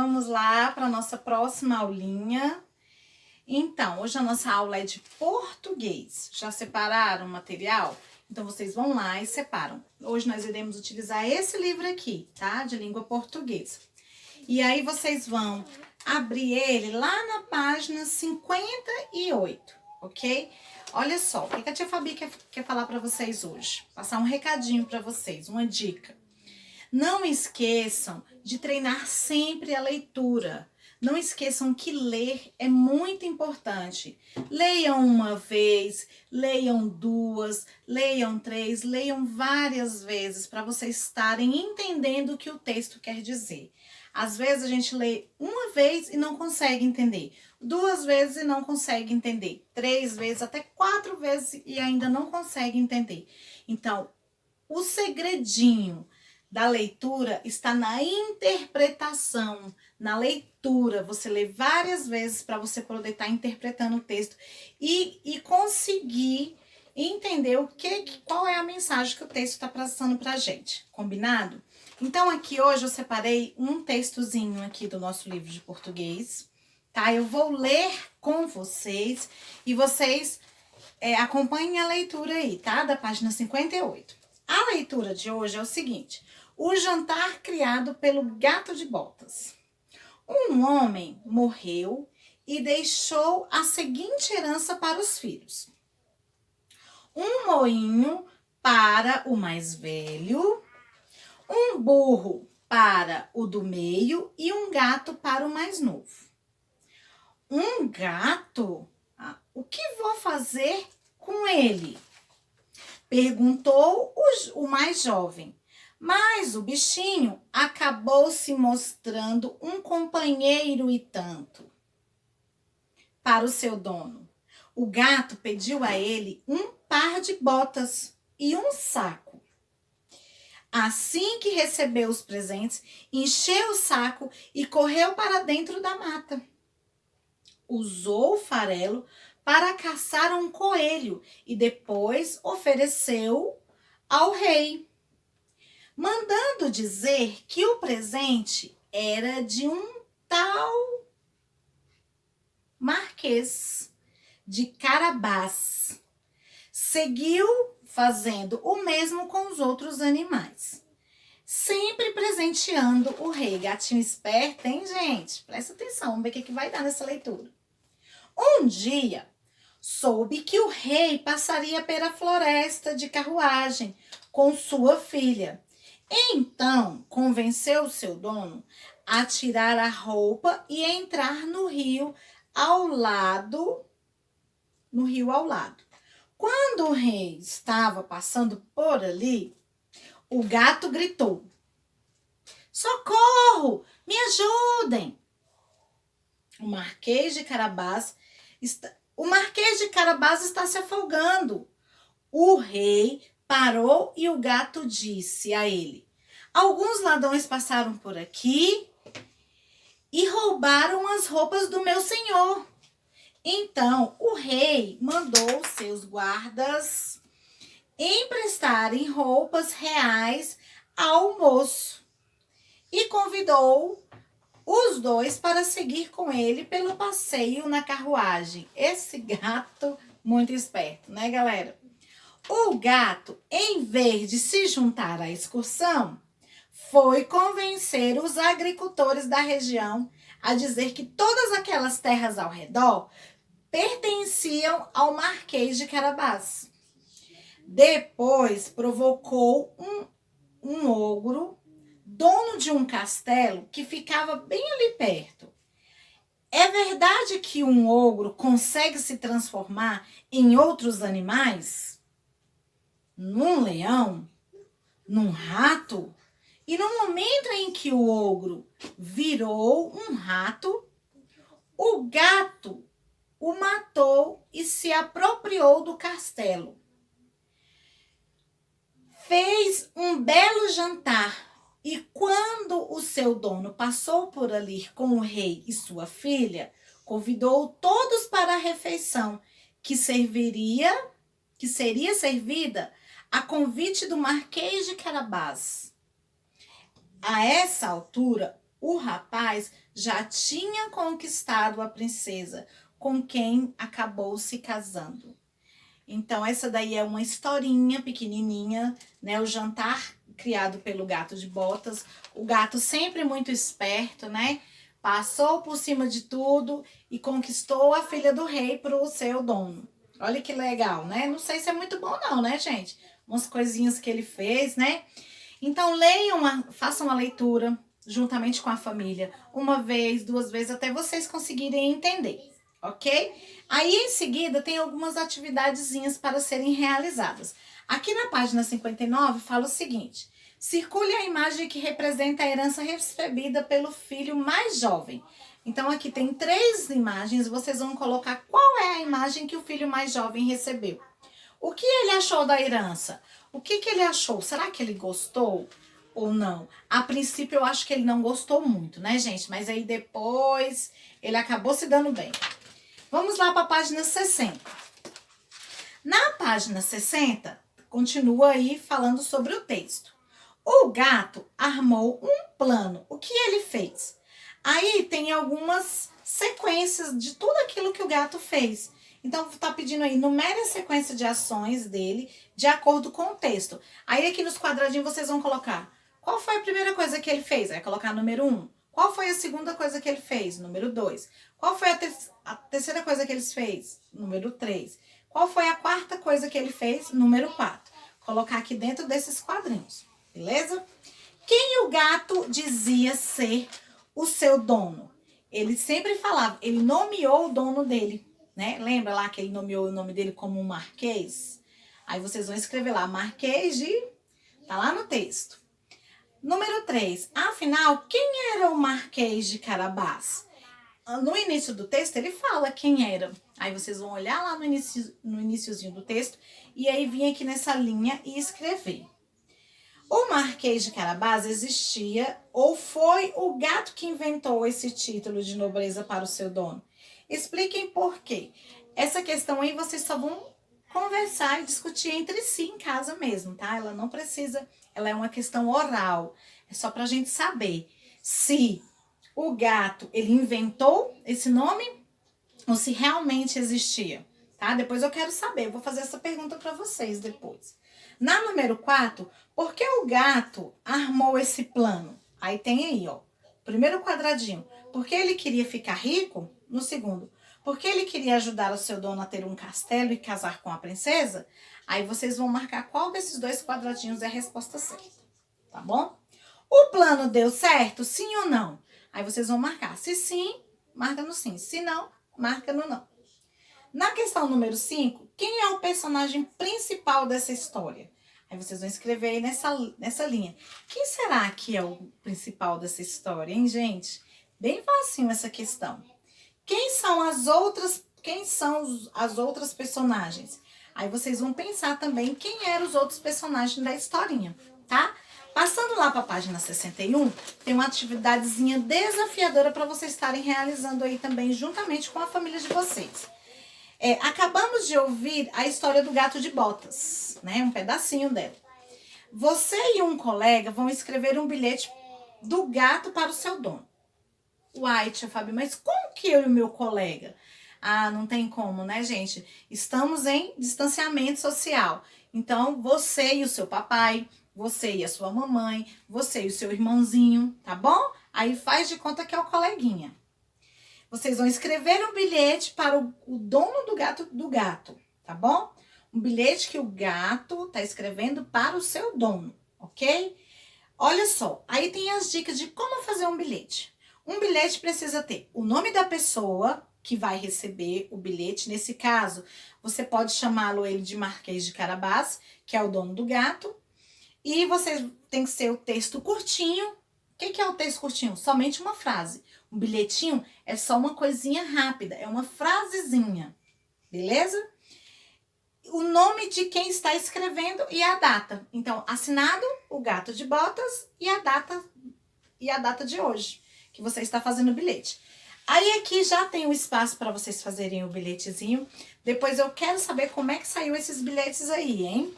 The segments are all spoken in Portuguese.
vamos lá para a nossa próxima aulinha. Então, hoje a nossa aula é de português. Já separaram o material? Então, vocês vão lá e separam. Hoje nós iremos utilizar esse livro aqui, tá? De língua portuguesa. E aí, vocês vão abrir ele lá na página 58, ok? Olha só, o que a tia Fabi quer falar para vocês hoje? Passar um recadinho para vocês, uma dica. Não esqueçam de treinar sempre a leitura. Não esqueçam que ler é muito importante. Leiam uma vez, leiam duas, leiam três, leiam várias vezes para vocês estarem entendendo o que o texto quer dizer. Às vezes a gente lê uma vez e não consegue entender, duas vezes e não consegue entender, três vezes, até 4 vezes e ainda não consegue entender. Então, o segredinho da leitura está na interpretação, na leitura. Você lê várias vezes para você poder estar interpretando o texto e conseguir entender qual é a mensagem que o texto está passando para a gente. Combinado? Então, aqui hoje eu separei um textozinho aqui do nosso livro de português, tá? Eu vou ler com vocês e vocês acompanhem a leitura aí, tá? Da página 58. A leitura de hoje é o seguinte: o jantar criado pelo gato de botas. Um homem morreu e deixou a seguinte herança para os filhos: um moinho para o mais velho, um burro para o do meio e um gato para o mais novo. Um gato? O que vou fazer com ele? Perguntou o mais jovem. Mas o bichinho acabou se mostrando um companheiro e tanto para o seu dono. O gato pediu a ele um par de botas e um saco. Assim que recebeu os presentes, encheu o saco e correu para dentro da mata. Usou o farelo para caçar um coelho e depois ofereceu ao rei, mandando dizer que o presente era de um tal Marquês de Carabás. Seguiu fazendo o mesmo com os outros animais, sempre presenteando o rei. Gatinho esperto, hein, gente? Presta atenção, vamos ver o que vai dar nessa leitura. Um dia, soube que o rei passaria pela floresta de carruagem com sua filha. Então, convenceu o seu dono a tirar a roupa e entrar no rio ao lado. Quando o rei estava passando por ali, o gato gritou: "Socorro! Me ajudem!" O Marquês de Carabás está se afogando. O rei parou e o gato disse a ele: "Alguns ladrões passaram por aqui e roubaram as roupas do meu senhor." Então o rei mandou seus guardas emprestarem roupas reais ao moço e convidou os dois para seguir com ele pelo passeio na carruagem. Esse gato muito esperto, né, galera? O gato, em vez de se juntar à excursão, foi convencer os agricultores da região a dizer que todas aquelas terras ao redor pertenciam ao Marquês de Carabás. Depois provocou um ogro, dono de um castelo que ficava bem ali perto. É verdade que um ogro consegue se transformar em outros animais? Num leão? Num rato? E no momento em que o ogro virou um rato, o gato o matou e se apropriou do castelo. Fez um belo jantar e quando o seu dono passou por ali com o rei e sua filha, convidou todos para a refeição que seria servida a convite do Marquês de Carabás. A essa altura, O rapaz já tinha conquistado a princesa, com quem acabou se casando. Então, essa daí é uma historinha pequenininha, né? O jantar criado pelo gato de botas. O gato sempre muito esperto, né? Passou por cima de tudo e conquistou a filha do rei para o seu dono. Olha que legal, né? Não sei se é muito bom não, né, gente? Umas coisinhas que ele fez, né? Então, façam uma leitura juntamente com a família. Uma vez, duas vezes, até vocês conseguirem entender, ok? Aí, em seguida, tem algumas atividadezinhas para serem realizadas. Aqui na página 59, fala o seguinte. Circule a imagem que representa a herança recebida pelo filho mais jovem. Então, aqui tem 3 imagens. Vocês vão colocar qual é a imagem que o filho mais jovem recebeu. O que ele achou da herança? O que ele achou? Será que ele gostou ou não? A princípio, eu acho que ele não gostou muito, né, gente? Mas aí depois ele acabou se dando bem. Vamos lá para a página 60. Na página 60, continua aí falando sobre o texto. O gato armou um plano. O que ele fez? Aí tem algumas sequências de tudo aquilo que o gato fez. Então, tá pedindo aí, numere a sequência de ações dele de acordo com o texto. Aí aqui nos quadradinhos vocês vão colocar qual foi a primeira coisa que ele fez? Vai colocar número 1. Qual foi a segunda coisa que ele fez? Número 2. Qual foi a terceira coisa que ele fez? Número 3. Qual foi a quarta coisa que ele fez? Número 4. Colocar aqui dentro desses quadrinhos, beleza? Quem o gato dizia ser o seu dono? Ele sempre falava, ele nomeou o dono dele, né? Lembra lá que ele nomeou o nome dele como Marquês? Aí vocês vão escrever lá, Marquês de... Tá lá no texto. Número 3. Afinal, quem era o Marquês de Carabás? No início do texto, ele fala quem era. Aí vocês vão olhar lá no iniciozinho do texto e aí vir aqui nessa linha e escrever. O Marquês de Carabás existia ou foi o gato que inventou esse título de nobreza para o seu dono? Expliquem por quê. Essa questão aí vocês só vão conversar e discutir entre si em casa mesmo, tá? Ela não precisa, ela é uma questão oral. É só pra gente saber se o gato, ele inventou esse nome ou se realmente existia, tá? Depois eu quero saber, eu vou fazer essa pergunta para vocês depois. Na número 4, por que o gato armou esse plano? Aí tem aí, ó, primeiro quadradinho. Porque ele queria ficar rico? No segundo. Porque ele queria ajudar o seu dono a ter um castelo e casar com a princesa? Aí vocês vão marcar qual desses 2 quadradinhos é a resposta certa, tá bom? O plano deu certo, sim ou não? Aí vocês vão marcar. Se sim, marca no sim. Se não, marca no não. Na questão número 5, quem é o personagem principal dessa história? Aí vocês vão escrever aí nessa linha. Quem será que é o principal dessa história, hein, gente? Bem facinho essa questão. Quem são as outras personagens? Aí vocês vão pensar também quem eram os outros personagens da historinha, tá? Passando lá para a página 61, tem uma atividadezinha desafiadora para vocês estarem realizando aí também, juntamente com a família de vocês. Acabamos de ouvir a história do gato de botas, né? Um pedacinho dela. Você e um colega vão escrever um bilhete do gato para o seu dono. Uai, tia Fabi, mas como que eu e o meu colega? Ah, não tem como, né, gente? Estamos em distanciamento social. Então, você e o seu papai, você e a sua mamãe, você e o seu irmãozinho, tá bom? Aí faz de conta que é o coleguinha. Vocês vão escrever um bilhete para o dono do gato, tá bom? Um bilhete que o gato tá escrevendo para o seu dono, ok? Olha só, aí tem as dicas de como fazer um bilhete. Um bilhete precisa ter o nome da pessoa que vai receber o bilhete. Nesse caso, você pode chamá-lo ele de Marquês de Carabás, que é o dono do gato. E você tem que ser o texto curtinho. O que é o texto curtinho? Somente uma frase. Um bilhetinho é só uma coisinha rápida, é uma frasezinha, beleza? O nome de quem está escrevendo e a data. Então, assinado, o gato de botas e a data de hoje, que você está fazendo o bilhete. Aí aqui já tem o espaço para vocês fazerem o bilhetezinho. Depois eu quero saber como é que saiu esses bilhetes aí, hein?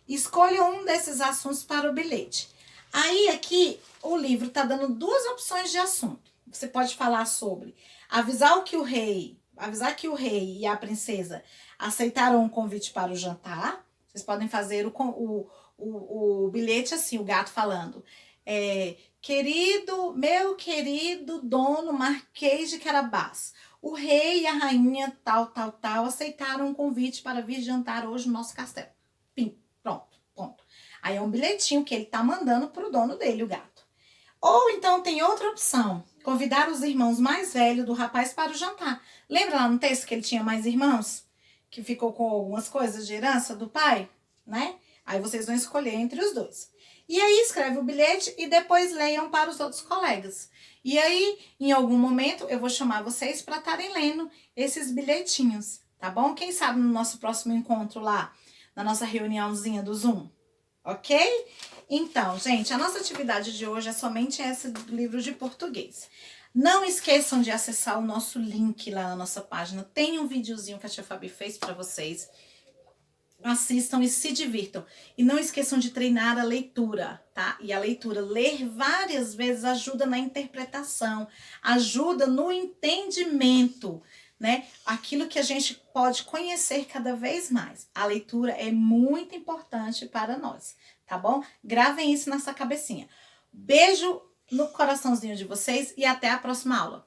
Escolha um desses assuntos para o bilhete. Aí aqui o livro tá dando duas opções de assunto. Você pode falar sobre avisar que o rei e a princesa aceitaram o convite para o jantar. Vocês podem fazer o bilhete assim, o gato falando. Meu querido dono Marquês de Carabás, o rei e a rainha tal, aceitaram um convite para vir jantar hoje no nosso castelo. Pim, pronto, ponto. Aí é um bilhetinho que ele tá mandando pro dono dele, o gato. Ou então tem outra opção, convidar os irmãos mais velhos do rapaz para o jantar. Lembra lá no texto que ele tinha mais irmãos? Que ficou com algumas coisas de herança do pai, né? Aí vocês vão escolher entre os dois. E aí escreve o bilhete e depois leiam para os outros colegas. E aí, em algum momento, eu vou chamar vocês para estarem lendo esses bilhetinhos, tá bom? Quem sabe no nosso próximo encontro lá, na nossa reuniãozinha do Zoom, ok? Então, gente, a nossa atividade de hoje é somente essa do livro de português. Não esqueçam de acessar o nosso link lá na nossa página. Tem um videozinho que a tia Fabi fez para vocês. Assistam e se divirtam. E não esqueçam de treinar a leitura, tá? E a leitura, ler várias vezes ajuda na interpretação, ajuda no entendimento, né? Aquilo que a gente pode conhecer cada vez mais. A leitura é muito importante para nós, tá bom? Gravem isso nessa cabecinha. Beijo no coraçãozinho de vocês e até a próxima aula.